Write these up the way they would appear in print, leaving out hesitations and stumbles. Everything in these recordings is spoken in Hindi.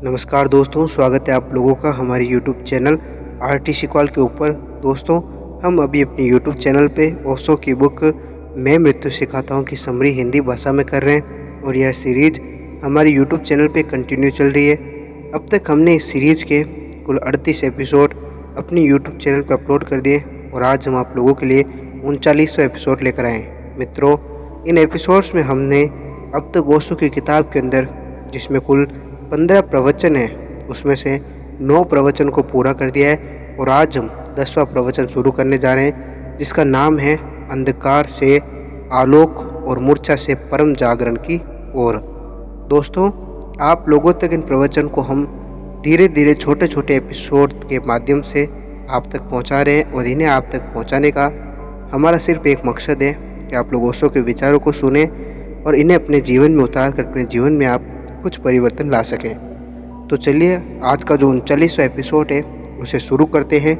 नमस्कार दोस्तों, स्वागत है आप लोगों का हमारे यूट्यूब चैनल आरटी शिकवाल के ऊपर। दोस्तों, हम अभी अपने यूट्यूब चैनल पे ओशो की बुक मैं मृत्यु सिखाता हूँ की समरी हिंदी भाषा में कर रहे हैं और यह सीरीज़ हमारे यूट्यूब चैनल पे कंटिन्यू चल रही है। अब तक हमने इस सीरीज़ के कुल 38 एपिसोड अपने यूट्यूब चैनल पर अपलोड कर दिए और आज हम आप लोगों के लिए 39वां एपिसोड लेकर आए हैं। मित्रों, इन एपिसोड्स में हमने अब तक ओशो की किताब के अंदर, जिसमें कुल 15 प्रवचन है, उसमें से 9 प्रवचन को पूरा कर दिया है और आज हम 10वां प्रवचन शुरू करने जा रहे हैं, जिसका नाम है अंधकार से आलोक और मूर्छा से परम जागरण की ओर। दोस्तों, आप लोगों तक इन प्रवचन को हम धीरे धीरे छोटे छोटे एपिसोड के माध्यम से आप तक पहुंचा रहे हैं और इन्हें आप तक पहुंचाने का हमारा सिर्फ एक मकसद है कि आप लोग ओशो के विचारों को सुने और इन्हें अपने जीवन में उतार कर अपने जीवन में आप कुछ परिवर्तन ला सकें। तो चलिए, आज का जो 39वां एपिसोड है उसे शुरू करते हैं।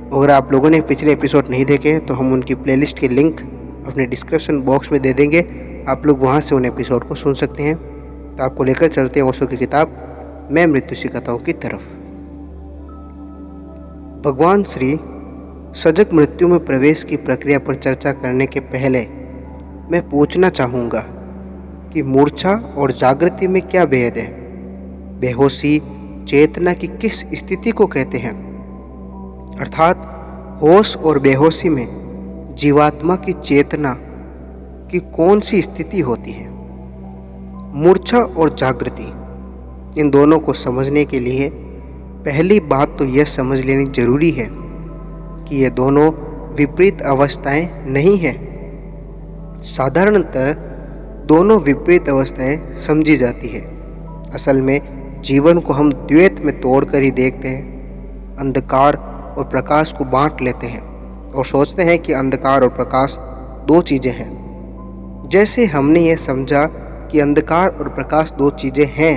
अगर आप लोगों ने पिछले एपिसोड नहीं देखे हैं तो हम उनकी प्लेलिस्ट के लिंक अपने डिस्क्रिप्शन बॉक्स में दे देंगे, आप लोग वहां से उन एपिसोड को सुन सकते हैं। तो आपको लेकर चलते हैं ओशो की किताब मैं मृत्यु सिखाता हूँ की तरफ। भगवान श्री सजग मृत्यु में प्रवेश की प्रक्रिया पर चर्चा करने के पहले मैं पूछना चाहूँगा कि मूर्छा और जागृति में क्या भेद है। बेहोशी चेतना की किस स्थिति को कहते हैं, अर्थात होश और बेहोशी में जीवात्मा की चेतना की कौन सी स्थिति होती है। मूर्छा और जागृति, इन दोनों को समझने के लिए पहली बात तो यह समझ लेनी जरूरी है कि ये दोनों विपरीत अवस्थाएं नहीं हैं। साधारणतः दोनों विपरीत अवस्थाएं समझी जाती है। असल में जीवन को हम द्वैत में तोड़कर ही देखते हैं। अंधकार और प्रकाश को बांट लेते हैं और सोचते हैं कि अंधकार और प्रकाश दो चीज़ें हैं। जैसे हमने ये समझा कि अंधकार और प्रकाश दो चीज़ें हैं,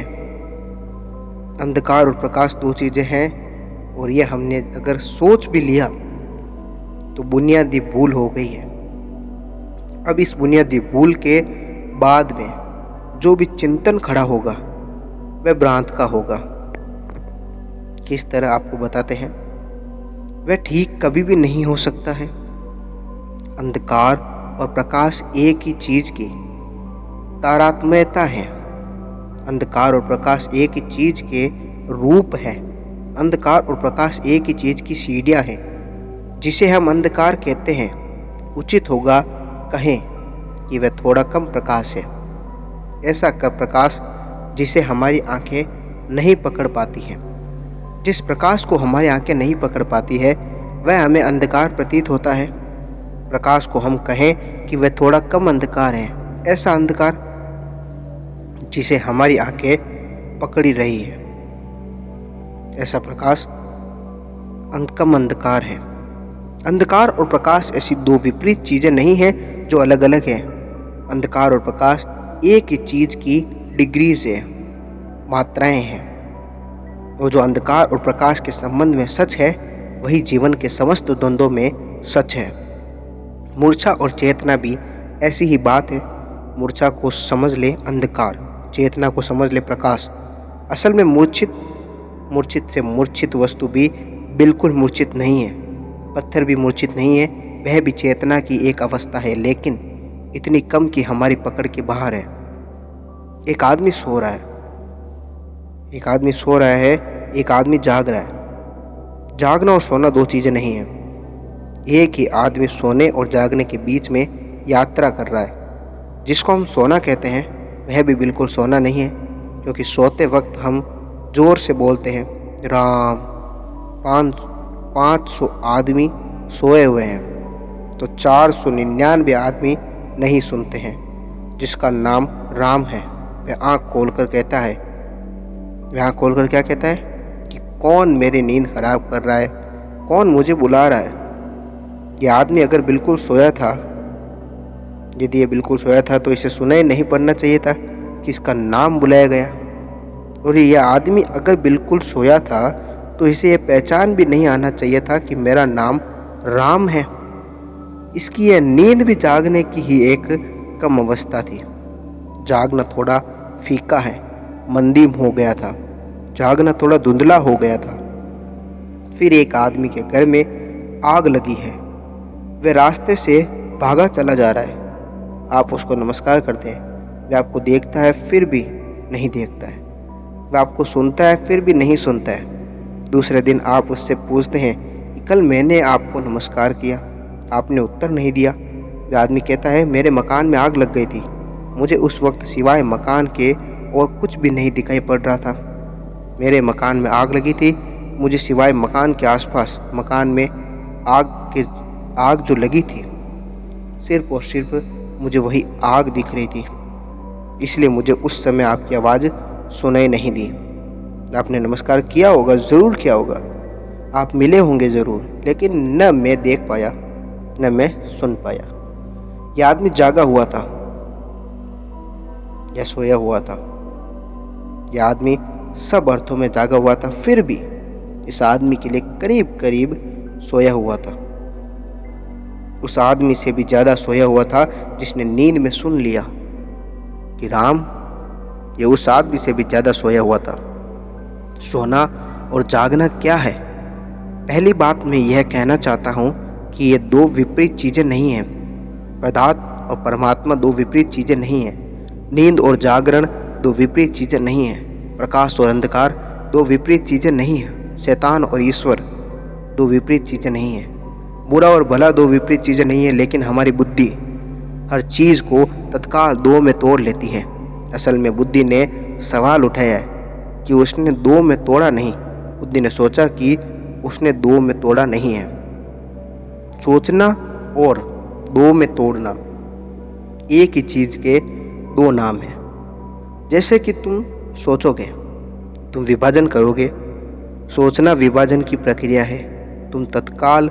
अंधकार और प्रकाश दो चीज़ें हैं, और ये हमने अगर सोच भी लिया तो बुनियादी भूल हो गई है। अब इस बुनियादी भूल के बाद में जो भी चिंतन खड़ा होगा वह भ्रांत का होगा। किस तरह आपको बताते हैं, वह ठीक कभी भी नहीं हो सकता है। अंधकार और प्रकाश एक ही चीज की तारतम्यता है। अंधकार और प्रकाश एक ही चीज के रूप है। अंधकार और प्रकाश एक ही चीज की सीढ़ियां हैं। जिसे हम अंधकार कहते हैं, उचित होगा कहें कि वह थोड़ा कम प्रकाश है। ऐसा प्रकाश जिसे हमारी आंखें नहीं पकड़ पाती हैं। जिस प्रकाश को हमारी आंखें नहीं पकड़ पाती है वह हमें अंधकार प्रतीत होता है। प्रकाश को हम कहें कि वह थोड़ा कम अंधकार है। ऐसा अंधकार जिसे हमारी आंखें पकड़ी रही है, ऐसा प्रकाश कम अंधकार है। अंधकार और प्रकाश ऐसी दो विपरीत चीजें नहीं हैं जो अलग अलग हैं। अंधकार और प्रकाश एक ही चीज की डिग्री से मात्राएं हैं, और जो अंधकार और प्रकाश के संबंध में सच है वही जीवन के समस्त द्वंद्वों में सच है। मूर्छा और चेतना भी ऐसी ही बात है। मूर्छा को समझ ले अंधकार, चेतना को समझ ले प्रकाश। असल में मूर्छित से मूर्छित वस्तु भी बिल्कुल मूर्छित नहीं है। पत्थर भी मूर्छित नहीं है, वह भी चेतना की एक अवस्था है, लेकिन इतनी कम कि हमारी पकड़ के बाहर है। एक आदमी सो रहा है, एक आदमी सो रहा है, एक आदमी जाग रहा है। जागना और सोना दो चीज़ें नहीं हैं। एक ही आदमी सोने और जागने के बीच में यात्रा कर रहा है। जिसको हम सोना कहते हैं वह भी बिल्कुल सोना नहीं है, क्योंकि सोते वक्त हम जोर से बोलते हैं राम। 500 आदमी सोए हुए हैं तो 499 आदमी नहीं सुनते हैं। जिसका नाम राम है वह आँख खोलकर कहता है, वह आँख खोलकर क्या कहता है कि कौन मेरी नींद खराब कर रहा है, कौन मुझे बुला रहा है। यह आदमी अगर बिल्कुल सोया था, यदि ये बिल्कुल सोया था तो इसे सुनाई नहीं पड़ना चाहिए था कि इसका नाम बुलाया गया। और यह आदमी अगर बिल्कुल सोया था तो इसे यह पहचान भी नहीं आना चाहिए था कि मेरा नाम राम है। इसकी यह नींद भी जागने की ही एक कम अवस्था थी। जागना थोड़ा फीका है, मंदी हो गया था। जागना थोड़ा धुंधला हो गया था। फिर एक आदमी के घर में आग लगी है। वह रास्ते से भागा चला जा रहा है। आप उसको नमस्कार करते हैं। वह आपको देखता है फिर भी नहीं देखता है। वह आपको सुनता है फिर भी नहीं सुनता है। दूसरे दिन आप उससे पूछते हैं कि कल मैंने आपको नमस्कार किया, आपने उत्तर नहीं दिया। वह आदमी कहता है मेरे मकान में आग लग गई थी। मुझे उस वक्त सिवाय मकान के और कुछ भी नहीं दिखाई पड़ रहा था। मेरे मकान में आग लगी थी। मुझे सिवाय मकान के आसपास मकान में आग जो लगी थी, सिर्फ और सिर्फ मुझे वही आग दिख रही थी। इसलिए मुझे उस समय आपकी आवाज़ सुनाई नहीं दी। आपने नमस्कार किया होगा, ज़रूर किया होगा, आप मिले होंगे ज़रूर, लेकिन न मैं देख पाया न मैं सुन पाया। यह आदमी जागा हुआ था या सोया हुआ था। यह आदमी सब अर्थों में जागा हुआ था, फिर भी इस आदमी के लिए करीब करीब सोया हुआ था। उस आदमी से भी ज़्यादा सोया हुआ था जिसने नींद में सुन लिया कि राम। ये उस आदमी से भी ज़्यादा सोया हुआ था। सोना और जागना क्या है? पहली बात मैं यह कहना चाहता हूँ कि ये दो विपरीत चीज़ें नहीं हैं। पदार्थ और परमात्मा दो विपरीत चीज़ें नहीं हैं। नींद और जागरण दो विपरीत चीज़ें नहीं हैं। प्रकाश और अंधकार दो विपरीत चीज़ें नहीं हैं। शैतान और ईश्वर दो विपरीत चीज़ें नहीं हैं। बुरा और भला दो विपरीत चीज़ें नहीं हैं। लेकिन हमारी बुद्धि हर चीज़ को तत्काल दो में तोड़ लेती है। असल में बुद्धि ने सवाल उठाया है कि उसने दो में तोड़ा नहीं। बुद्धि ने सोचा कि उसने दो में तोड़ा नहीं है। सोचना और दो में तोड़ना एक ही चीज़ के दो नाम हैं। जैसे कि तुम सोचोगे, तुम विभाजन करोगे। सोचना विभाजन की प्रक्रिया है। तुम तत्काल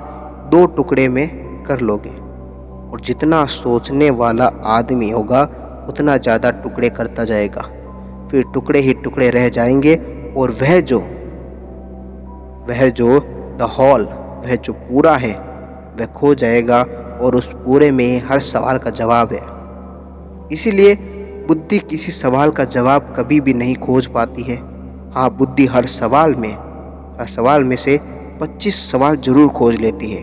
दो टुकड़े में कर लोगे, और जितना सोचने वाला आदमी होगा उतना ज़्यादा टुकड़े करता जाएगा। फिर टुकड़े ही टुकड़े रह जाएंगे, और वह जो द होल, वह जो पूरा है, वह खो जाएगा, और उस पूरे में हर सवाल का जवाब है। इसीलिए बुद्धि किसी सवाल का जवाब कभी भी नहीं खोज पाती है। हाँ, बुद्धि हर सवाल में से 25 सवाल जरूर खोज लेती है।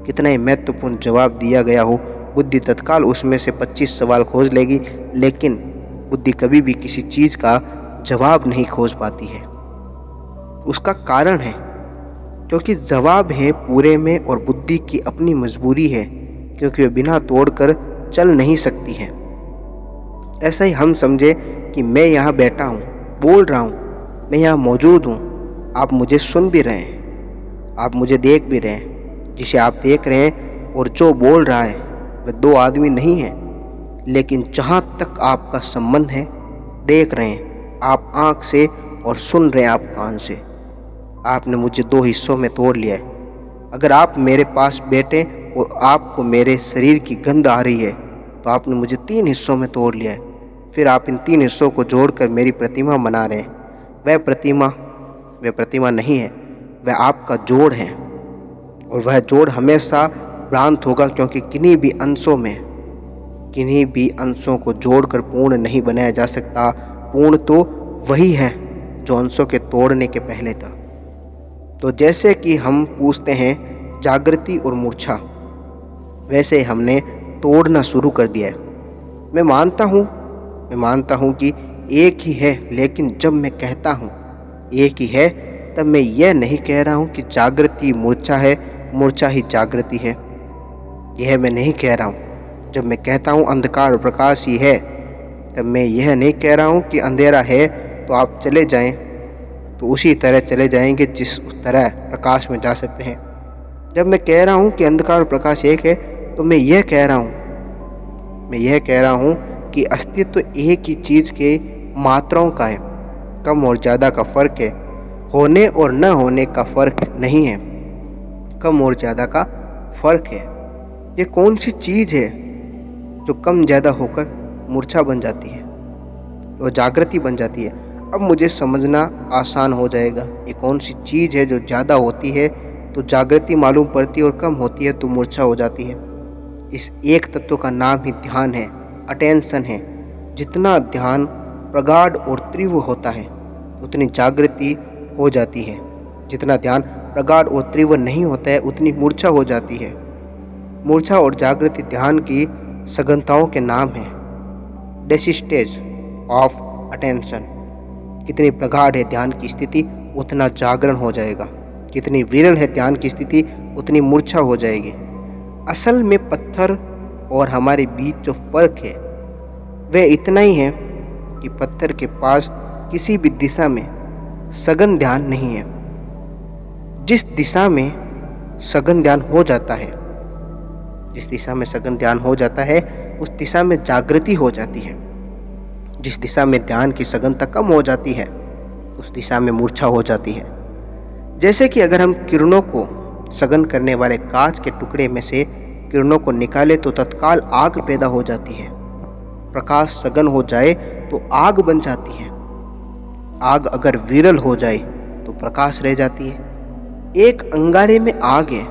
कितना ही महत्वपूर्ण जवाब दिया गया हो, बुद्धि तत्काल उसमें से 25 सवाल खोज लेगी, लेकिन बुद्धि कभी भी किसी चीज़ का जवाब नहीं खोज पाती है। उसका कारण है क्योंकि जवाब है पूरे में, और बुद्धि की अपनी मजबूरी है क्योंकि वह बिना तोड़कर चल नहीं सकती है। ऐसा ही हम समझे कि मैं यहाँ बैठा हूँ, बोल रहा हूँ, मैं यहाँ मौजूद हूँ, आप मुझे सुन भी रहे हैं, आप मुझे देख भी रहे हैं। जिसे आप देख रहे हैं और जो बोल रहा है वह दो आदमी नहीं है। लेकिन जहाँ तक आपका संबंध है, देख रहे हैं आप आँख से और सुन रहे हैं आप कान से। आपने मुझे दो हिस्सों में तोड़ लिया है। अगर आप मेरे पास बैठे और आपको मेरे शरीर की गंध आ रही है, तो आपने मुझे 3 हिस्सों में तोड़ लिया है। फिर आप इन 3 हिस्सों को जोड़कर मेरी प्रतिमा बना रहे हैं। वह प्रतिमा नहीं है, वह आपका जोड़ है, और वह जोड़ हमेशा भ्रांत होगा, क्योंकि किन्हीं भी अंशों को जोड़कर पूर्ण नहीं बनाया जा सकता। पूर्ण तो वही है जो अंशों के तोड़ने के पहले था। तो जैसे कि हम पूछते हैं जागृति और मूर्छा, वैसे हमने तोड़ना शुरू कर दिया है। मैं मानता हूँ कि एक ही है, लेकिन जब मैं कहता हूँ एक ही है, तब मैं यह नहीं कह रहा हूँ कि जागृति मूर्छा है, मूर्छा ही जागृति है। यह मैं नहीं कह रहा हूँ। जब मैं कहता हूँ अंधकार और प्रकाश ही है, तब मैं यह नहीं कह रहा हूँ कि अंधेरा है तो आप चले जाएं तो उसी तरह चले जाएंगे जिस उस तरह प्रकाश में जा सकते हैं। जब मैं कह रहा हूँ कि अंधकार और प्रकाश एक है, तो मैं यह कह रहा हूँ कि अस्तित्व एक ही चीज़ के मात्राओं का है। कम और ज़्यादा का फर्क है, होने और न होने का फर्क नहीं है, कम और ज़्यादा का फर्क है। ये कौन सी चीज़ है जो कम ज़्यादा होकर मूर्छा बन जाती है और जागृति बन जाती है? अब मुझे समझना आसान हो जाएगा। ये कौन सी चीज़ है जो ज़्यादा होती है तो जागृति मालूम पड़ती है, और कम होती है तो मूर्छा हो जाती है। इस एक तत्व का नाम ही ध्यान है, अटेंशन है। जितना ध्यान प्रगाढ़ और तीव्र होता है, उतनी जागृति हो जाती है। जितना ध्यान प्रगाढ़ और तीव्र नहीं होता है उतनी मूर्छा हो जाती है। मूर्छा और जागृति ध्यान की सघनताओं के नाम हैं। डेसिस्टेज ऑफ अटेंशन। कितनी प्रगाढ़ है ध्यान की स्थिति उतना जागरण हो जाएगा, कितनी विरल है ध्यान की स्थिति उतनी मूर्छा हो जाएगी। असल में पत्थर और हमारे बीच जो फर्क है वह इतना ही है कि पत्थर के पास किसी भी दिशा में सघन ध्यान नहीं है। जिस दिशा में सघन ध्यान हो जाता है, जिस दिशा में सघन ध्यान हो जाता है उस दिशा में जागृति हो जाती है। जिस दिशा में ध्यान की सघनता कम हो जाती है उस दिशा में मूर्छा हो जाती है। जैसे कि अगर हम किरणों को सघन करने वाले कांच के टुकड़े में से किरणों को निकाले तो तत्काल आग पैदा हो जाती है। प्रकाश सघन हो जाए तो आग बन जाती है। आग अगर विरल हो जाए तो प्रकाश रह जाती है। एक अंगारे में आग है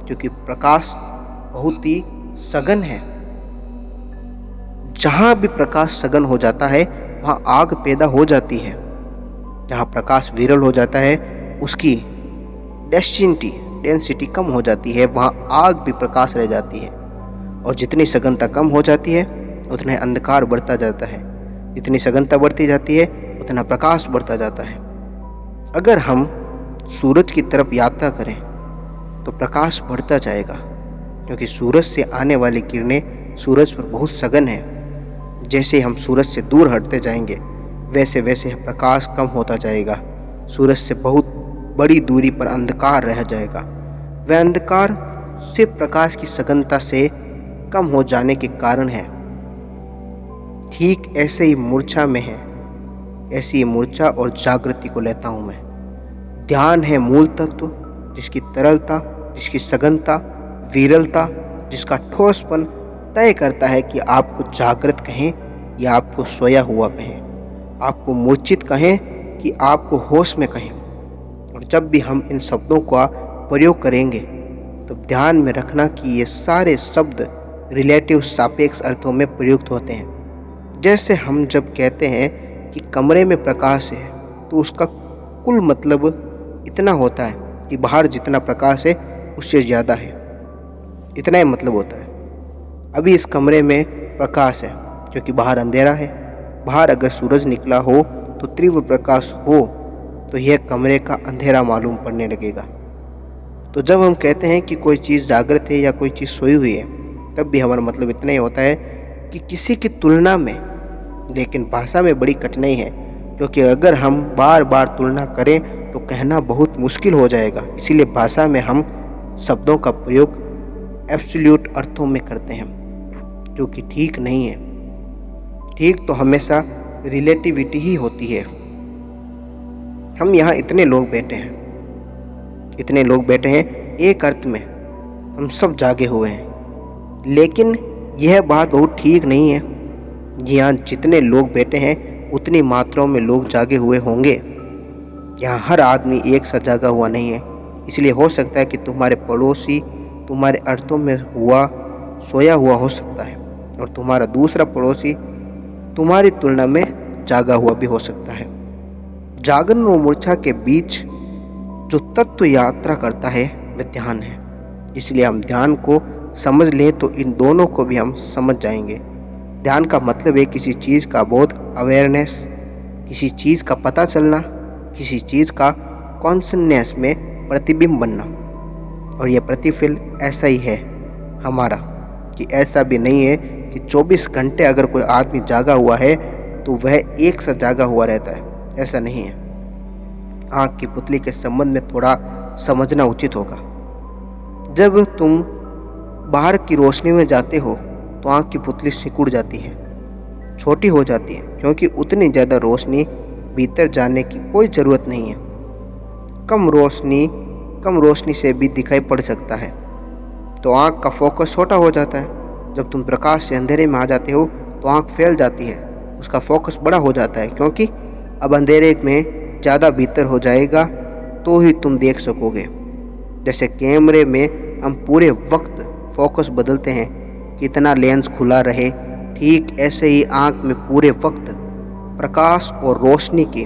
क्योंकि प्रकाश बहुत ही सघन है। जहां भी प्रकाश सघन हो जाता है वहां आग पैदा हो जाती है। जहां प्रकाश विरल हो जाता है उसकी डेंसिटी कम हो जाती है, वहां आग भी प्रकाश रह जाती है। और जितनी सघनता कम हो जाती है उतना अंधकार बढ़ता जाता है। जितनी सघनता बढ़ती जाती है उतना प्रकाश बढ़ता जाता है। अगर हम सूरज की तरफ यात्रा करें तो प्रकाश बढ़ता जाएगा क्योंकि सूरज से आने वाली किरणें सूरज पर बहुत सघन है। जैसे हम सूरज से दूर हटते जाएंगे वैसे वैसे प्रकाश कम होता जाएगा। सूरज से बहुत बड़ी दूरी पर अंधकार रह जाएगा। वह अंधकार सिर्फ प्रकाश की सघनता से कम हो जाने के कारण है। ठीक ऐसे ही मूर्छा में है, ऐसी ही मूर्छा और जागृति को लेता हूं मैं। ध्यान है मूल तत्व जिसकी तरलता, जिसकी सघनता, विरलता, जिसका ठोसपन तय करता है कि आपको जागृत कहें या आपको सोया हुआ कहें, आपको मूर्छित कहें कि आपको होश में कहें। और जब भी हम इन शब्दों का प्रयोग करेंगे तो ध्यान में रखना कि ये सारे शब्द रिलेटिव सापेक्ष अर्थों में प्रयुक्त होते हैं। जैसे हम जब कहते हैं कि कमरे में प्रकाश है तो उसका कुल मतलब इतना होता है कि बाहर जितना प्रकाश है उससे ज़्यादा है, इतना ही मतलब होता है। अभी इस कमरे में प्रकाश है क्योंकि बाहर अंधेरा है। बाहर अगर सूरज निकला हो तो तीव्र प्रकाश हो तो यह कमरे का अंधेरा मालूम पड़ने लगेगा। तो जब हम कहते हैं कि कोई चीज़ जागृत है या कोई चीज़ सोई हुई है तब भी हमारा मतलब इतना ही होता है कि किसी की तुलना में। लेकिन भाषा में बड़ी कठिनाई है क्योंकि अगर हम बार बार तुलना करें तो कहना बहुत मुश्किल हो जाएगा। इसीलिए भाषा में हम शब्दों का प्रयोग एब्सोल्यूट अर्थों में करते हैं जो कि ठीक नहीं है। ठीक तो हमेशा रिलेटिविटी ही होती है। हम यहाँ इतने लोग बैठे हैं, इतने लोग बैठे हैं, एक अर्थ में हम सब जागे हुए हैं, लेकिन यह बात बहुत ठीक नहीं है। यहाँ जितने लोग बैठे हैं उतनी मात्राओं में लोग जागे हुए होंगे। यहाँ हर आदमी एक सा जागा हुआ नहीं है। इसलिए हो सकता है कि तुम्हारे पड़ोसी तुम्हारे अर्थों में सोया हुआ हो सकता है और तुम्हारा दूसरा पड़ोसी तुम्हारी तुलना में जागा हुआ भी हो सकता है। जागरण और मूर्छा के बीच जो तत्व यात्रा करता है वह ध्यान है। इसलिए हम ध्यान को समझ लें तो इन दोनों को भी हम समझ जाएंगे। ध्यान का मतलब है किसी चीज़ का बोध, अवेयरनेस, किसी चीज़ का पता चलना, किसी चीज़ का कॉन्शसनेस में प्रतिबिंब बनना। और यह प्रतिफल ऐसा ही है हमारा कि ऐसा भी नहीं है कि 24 घंटे अगर कोई आदमी जागा हुआ है तो वह एक सा जागा हुआ रहता है, ऐसा नहीं है। आँख की पुतली के संबंध में थोड़ा समझना उचित होगा। जब तुम बाहर की रोशनी में जाते हो तो आँख की पुतली सिकुड़ जाती है, छोटी हो जाती है, क्योंकि उतनी ज़्यादा रोशनी भीतर जाने की कोई ज़रूरत नहीं है। कम रोशनी से भी दिखाई पड़ सकता है तो आँख का फोकस छोटा हो जाता है। जब तुम प्रकाश से अंधेरे में आ जाते हो तो आँख फैल जाती है, उसका फोकस बड़ा हो जाता है, क्योंकि अब अंधेरे में ज़्यादा भीतर हो जाएगा तो ही तुम देख सकोगे। जैसे कैमरे में हम पूरे वक्त फोकस बदलते हैं कितना लेंस खुला रहे, ठीक ऐसे ही आँख में पूरे वक्त प्रकाश और रोशनी की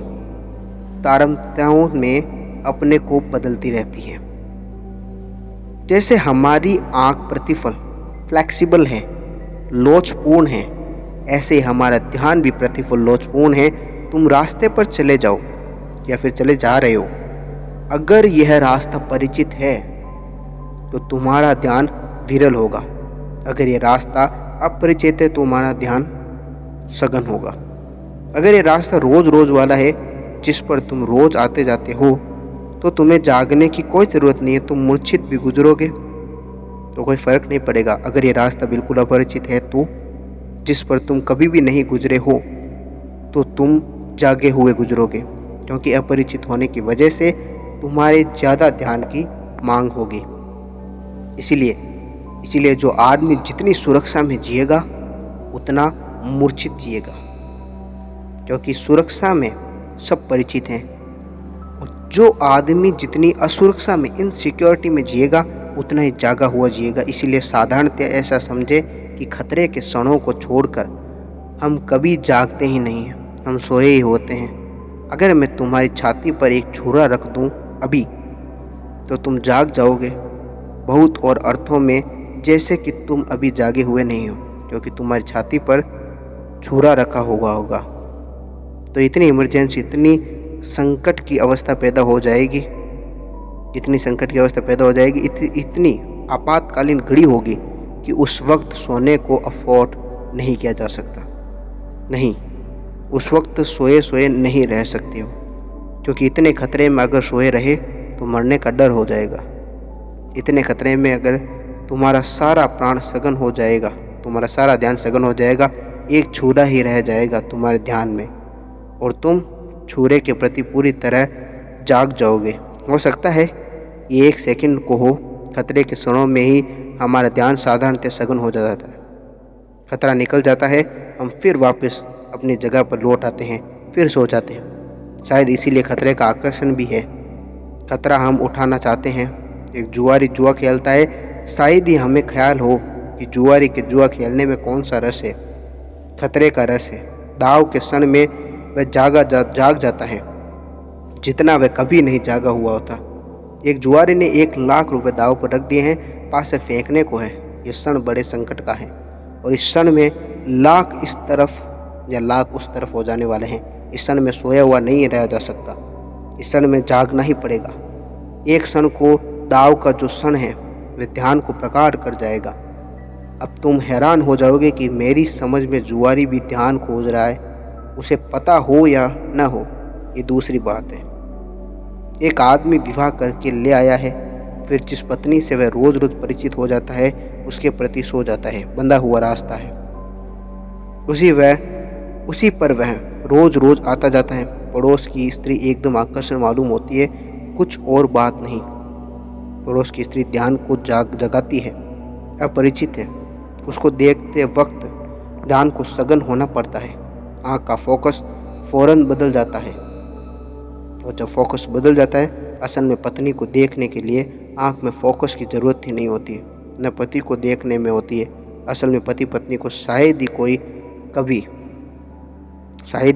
तारतम्यों में अपने को बदलती रहती है। जैसे हमारी आँख प्रतिफल फ्लेक्सिबल है, लोचपूर्ण है, ऐसे ही हमारा ध्यान भी प्रतिफल लोचपूर्ण है। तुम रास्ते पर चले जाओ या फिर चले जा रहे हो, अगर यह रास्ता परिचित है तो तुम्हारा ध्यान विरल होगा। अगर यह रास्ता अपरिचित है तो तुम्हारा ध्यान सघन होगा। अगर ये रास्ता रोज रोज वाला है जिस पर तुम रोज आते जाते हो तो तुम्हें जागने की कोई ज़रूरत नहीं है। तुम मूर्छित भी गुजरोगे तो कोई फ़र्क नहीं पड़ेगा। अगर ये रास्ता बिल्कुल अपरिचित है तो जिस पर तुम कभी भी नहीं गुजरे हो तो तुम जागे हुए गुजरोगे, क्योंकि अपरिचित होने की वजह से तुम्हारे ज़्यादा ध्यान की मांग होगी। इसीलिए जो आदमी जितनी सुरक्षा में जिएगा उतना मूर्छित जिएगा, क्योंकि सुरक्षा में सब परिचित हैं। और जो आदमी जितनी असुरक्षा में, इनसिक्योरिटी में जिएगा उतना ही जागा हुआ जिएगा। इसीलिए साधारणतः ऐसा समझे कि खतरे के क्षणों को छोड़कर हम कभी जागते ही नहीं हैं, हम सोए ही होते हैं। अगर मैं तुम्हारी छाती पर एक छुरा रख दूं अभी तो तुम जाग जाओगे, बहुत और अर्थों में जैसे कि तुम अभी जागे हुए नहीं हो, क्योंकि तुम्हारी छाती पर छुरा रखा हुआ होगा। तो इतनी इमरजेंसी, इतनी संकट की अवस्था पैदा हो जाएगी, इतनी आपातकालीन घड़ी होगी कि उस वक्त सोने को अफोर्ड नहीं किया जा सकता। नहीं, उस वक्त सोए नहीं रह सकते हो, क्योंकि इतने खतरे में अगर सोए रहे तो मरने का डर हो जाएगा। इतने खतरे में अगर तुम्हारा सारा प्राण सघन हो जाएगा, तुम्हारा सारा ध्यान सघन हो जाएगा, एक छुरा ही रह जाएगा तुम्हारे ध्यान में और तुम छुरे के प्रति पूरी तरह जाग जाओगे। हो सकता है ये 1 सेकंड को हो, खतरे के क्षणों में ही हमारा ध्यान साधारणतः सघन हो जाता है। खतरा निकल जाता है, हम फिर वापस अपनी जगह पर लौट आते हैं, फिर सो जाते हैं। शायद इसीलिए खतरे का आकर्षण भी है। खतरा हम उठाना चाहते हैं। एक जुआरी जुआ खेलता है, शायद ही हमें ख्याल हो कि जुआरी के जुआ खेलने में कौन सा रस है, खतरे का रस है। दाव के क्षण में वह जाग जाता है जितना वह कभी नहीं जागा हुआ होता। एक जुआरी ने 1 लाख रुपए दाव पर रख दिए हैं, पास से फेंकने को है। ये क्षण बड़े संकट का है और इस क्षण में लाख इस तरफ या लाख उस तरफ हो जाने वाले हैं। इस क्षण में सोया हुआ नहीं रहा जा सकता, इस क्षण में जागना ही पड़ेगा। एक क्षण को दाव का जो क्षण है वह ध्यान को प्रगाढ़ कर जाएगा। अब तुम हैरान हो जाओगे कि मेरी समझ में जुआरी भी ध्यान खोज रहा है, उसे पता हो या न हो ये दूसरी बात है। एक आदमी विवाह करके ले आया है, फिर जिस पत्नी से वह रोज रोज परिचित हो जाता है उसके प्रति सो जाता है। बंधा हुआ रास्ता है, उसी पर वह रोज रोज आता जाता है। पड़ोस की स्त्री एकदम आकर्षण मालूम होती है, कुछ और बात नहीं। पड़ोस की स्त्री ध्यान को जगाती है, अपरिचित है। उसको देखते वक्त ध्यान को सघन होना पड़ता है। आँख का फोकस फौरन बदल जाता है और जब फोकस बदल जाता है, असल में पत्नी को देखने के लिए आँख में फोकस की ज़रूरत ही नहीं होती है, न पति को देखने में होती है। असल में पति पत्नी को शायद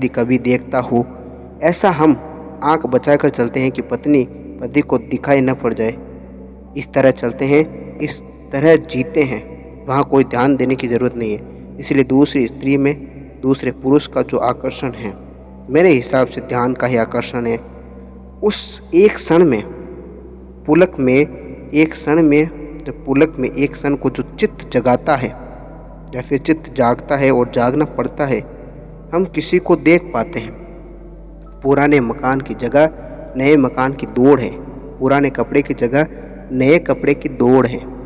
ही कभी देखता हो। ऐसा हम आँख बचाकर चलते हैं कि पत्नी पति को दिखाई न पड़ जाए। इस तरह चलते हैं, इस तरह जीते हैं, वहाँ कोई ध्यान देने की ज़रूरत नहीं है। इसलिए दूसरी स्त्री में दूसरे पुरुष का जो आकर्षण है, मेरे हिसाब से ध्यान का ही आकर्षण है। उस एक क्षण में पुलक में एक क्षण को जो चित्त जगाता है या फिर चित्त जागता है और जागना पड़ता है, हम किसी को देख पाते हैं। पुराने मकान की जगह नए मकान की दौड़ है, पुराने कपड़े की जगह नए कपड़े की दौड़ है,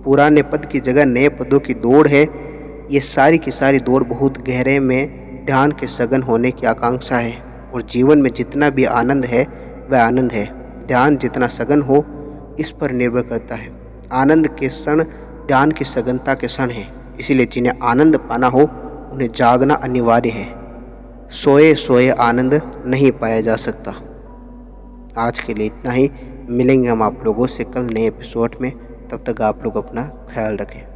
पुराने पद की जगह नए पदों की दौड़ है। ये सारी की सारी दौड़ बहुत गहरे में ध्यान के सघन होने की आकांक्षा है। और जीवन में जितना भी आनंद है वह आनंद है, ध्यान जितना सघन हो इस पर निर्भर करता है। आनंद के क्षण ध्यान की सघनता के क्षण है। इसीलिए जिन्हें आनंद पाना हो उन्हें जागना अनिवार्य है। सोए सोए आनंद नहीं पाया जा सकता। आज के लिए इतना ही। मिलेंगे हम आप लोगों से कल नए एपिसोड में। तब तक आप लोग अपना ख्याल रखें।